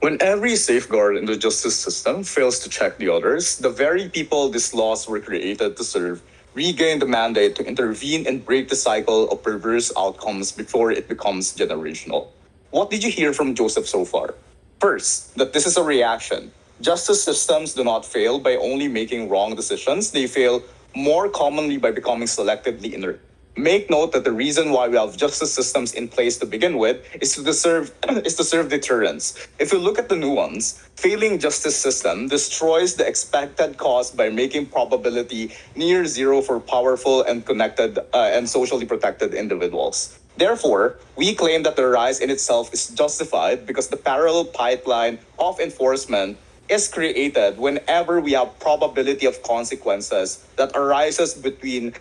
When every safeguard in the justice system fails to check the others, the very people these laws were created to serve regain the mandate to intervene and break the cycle of perverse outcomes before it becomes generational. What did you hear from Joseph so far? First, that this is a reaction. Justice systems do not fail by only making wrong decisions, they fail more commonly by becoming selectively inert. Make note that the reason why we have justice systems in place to begin with is to serve deterrence. If you look at the nuance, failing justice system destroys the expected cost by making probability near zero for powerful and connected and socially protected individuals. Therefore, we claim that the rise in itself is justified because the parallel pipeline of enforcement is created whenever we have probability of consequences that arises between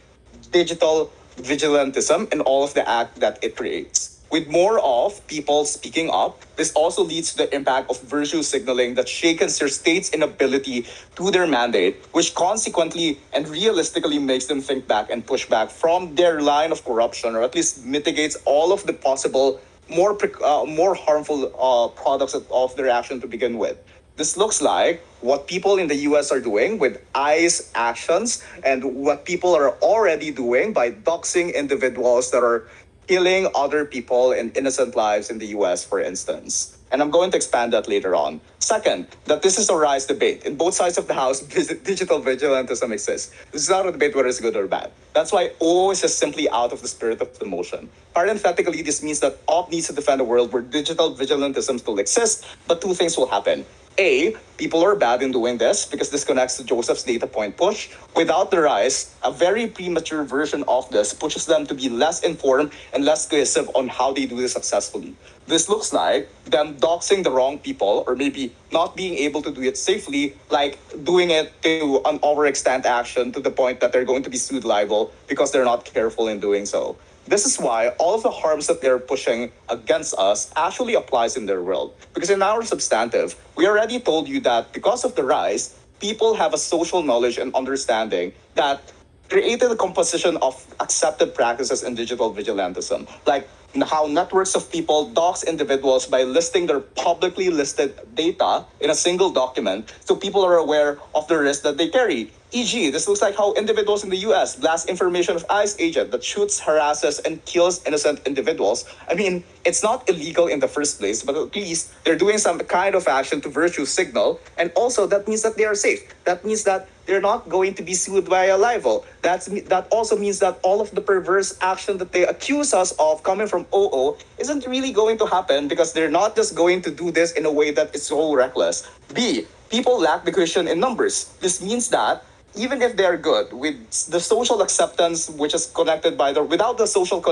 digital vigilantism and all of the act that it creates. With more of people speaking up, this also leads to the impact of virtue signaling that shakens their state's inability to their mandate, which consequently and realistically makes them think back and push back from their line of corruption, or at least mitigates all of the possible more harmful products of their action to begin with. This looks like what people in the US are doing with ICE actions and what people are already doing by doxing individuals that are killing other people and innocent lives in the US, for instance. And I'm going to expand that later on. Second, that this is a rise debate. In both sides of the House, digital vigilantism exists. This is not a debate whether it's good or bad. That's why O is just simply out of the spirit of the motion. Parenthetically, this means that OP needs to defend a world where digital vigilantism still exists, but two things will happen. A, people are bad in doing this because this connects to Joseph's data point push. Without the rise, a very premature version of this pushes them to be less informed and less cohesive on how they do this successfully. This looks like them doxing the wrong people, or maybe not being able to do it safely, like doing it to an overextend action to the point that they're going to be sued liable because they're not careful in doing so. This is why all of the harms that they're pushing against us actually applies in their world. Because in our substantive, we already told you that because of the rise, people have a social knowledge and understanding that created a composition of accepted practices in digital vigilantism. Like how networks of people dox individuals by listing their publicly listed data in a single document so people are aware of the risk that they carry. E.g., this looks like how individuals in the US blast information of ICE agent that shoots, harasses, and kills innocent individuals. I mean, it's not illegal in the first place, but at least they're doing some kind of action to virtue signal, and also that means that they are safe. That means that they're not going to be sued by a libel. That also means that all of the perverse action that they accuse us of coming from OO isn't really going to happen because they're not just going to do this in a way that is so reckless. B, people lack the question in numbers. This means that even if they're good with the social acceptance, which is connected by the without the social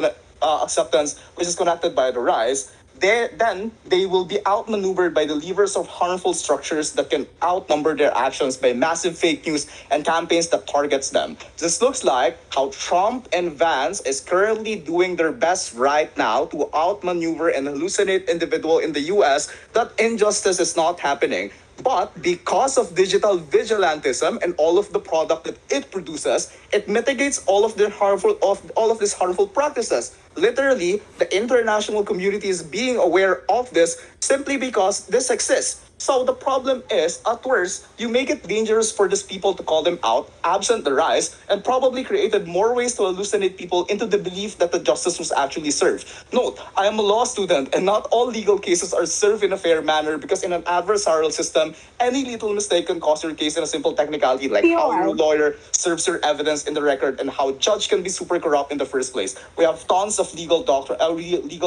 acceptance, which is connected by the rise, then they will be outmaneuvered by the levers of harmful structures that can outnumber their actions by massive fake news and campaigns that targets them. This looks like how Trump and Vance is currently doing their best right now to outmaneuver and hallucinate individual in the US that injustice is not happening. But because of digital vigilantism and all of the product that it produces, it mitigates all of these harmful practices. Literally, the international community is being aware of this simply because this exists. So the problem is, at worst, you make it dangerous for these people to call them out, absent the rise, and probably created more ways to hallucinate people into the belief that the justice was actually served. Note, I am a law student, and not all legal cases are served in a fair manner because in an adversarial system, any little mistake can cost your case in a simple technicality like how your lawyer serves your evidence in the record and how judge can be super corrupt in the first place. We have tons of legal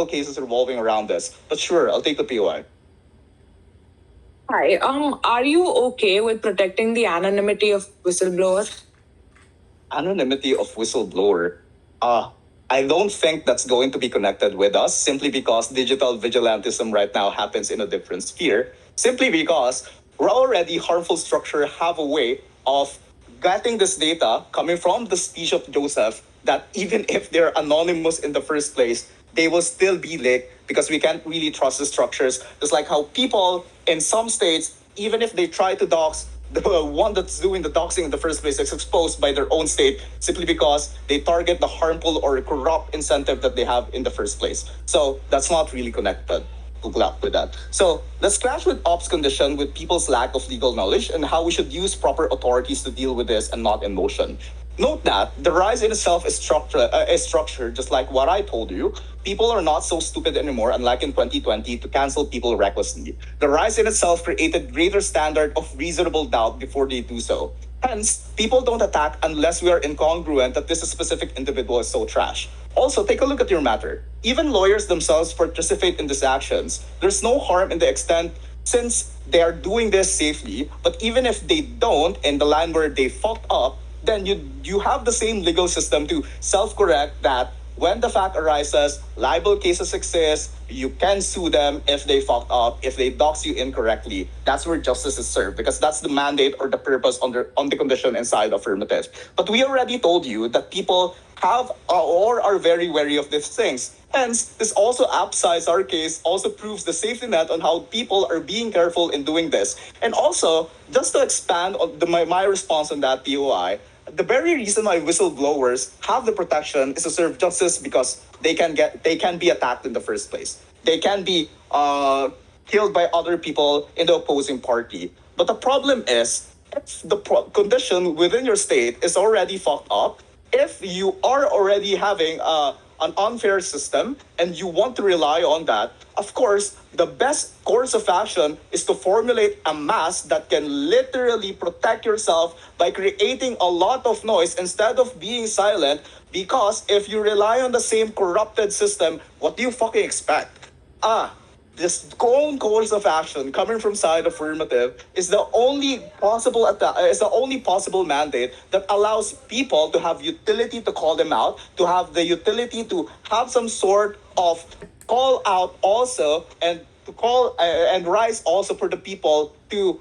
cases revolving around this. But sure, I'll take the POI. Hi, are you okay with protecting the anonymity of whistleblower? Anonymity of whistleblower? I don't think that's going to be connected with us simply because digital vigilantism right now happens in a different sphere. Simply because we're already harmful structure have a way of getting this data coming from the speech of Joseph that even if they're anonymous in the first place, they will still be leaked because we can't really trust the structures. Just like how people in some states, even if they try to dox, the one that's doing the doxing in the first place is exposed by their own state simply because they target the harmful or corrupt incentive that they have in the first place. So that's not really connected. good luck with that. So let's clash with ops condition with people's lack of legal knowledge and how we should use proper authorities to deal with this and not emotion. Note that the rise in itself is structured just like what I told you. People are not so stupid anymore, unlike in 2020, to cancel people recklessly. The rise in itself created greater standard of reasonable doubt before they do so. Hence, people don't attack unless we are incongruent that this specific individual is so trash. Also, take a look at your matter. Even lawyers themselves participate in these actions. There's no harm in the extent since they are doing this safely, but even if they don't, in the line where they fucked up, then you have the same legal system to self-correct that when the fact arises, libel cases exist, you can sue them if they fucked up, if they dox you incorrectly. That's where justice is served because that's the mandate or the purpose on the condition inside affirmative. But we already told you that people have or are very wary of these things. Hence, this also upsides our case, also proves the safety net on how people are being careful in doing this. And also, just to expand on my response on that POI, the very reason why whistleblowers have the protection is to serve justice because they can be attacked in the first place. They can be killed by other people in the opposing party. But the problem is, if the condition within your state is already fucked up, if you are already having an unfair system and you want to rely on that, of course, the best course of action is to formulate a mask that can literally protect yourself by creating a lot of noise instead of being silent. Because if you rely on the same corrupted system, what do you fucking expect? This own course of action coming from side affirmative is the only possible mandate that allows people to have utility to call them out, to have the utility to have some sort of call out also, and to call and rise also for the people to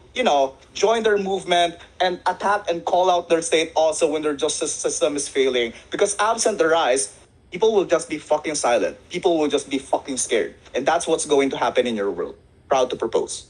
join their movement and attack and call out their state also when their justice system is failing. Because absent the rise, people will just be fucking silent. People will just be fucking scared. And that's what's going to happen in your world. Proud to propose.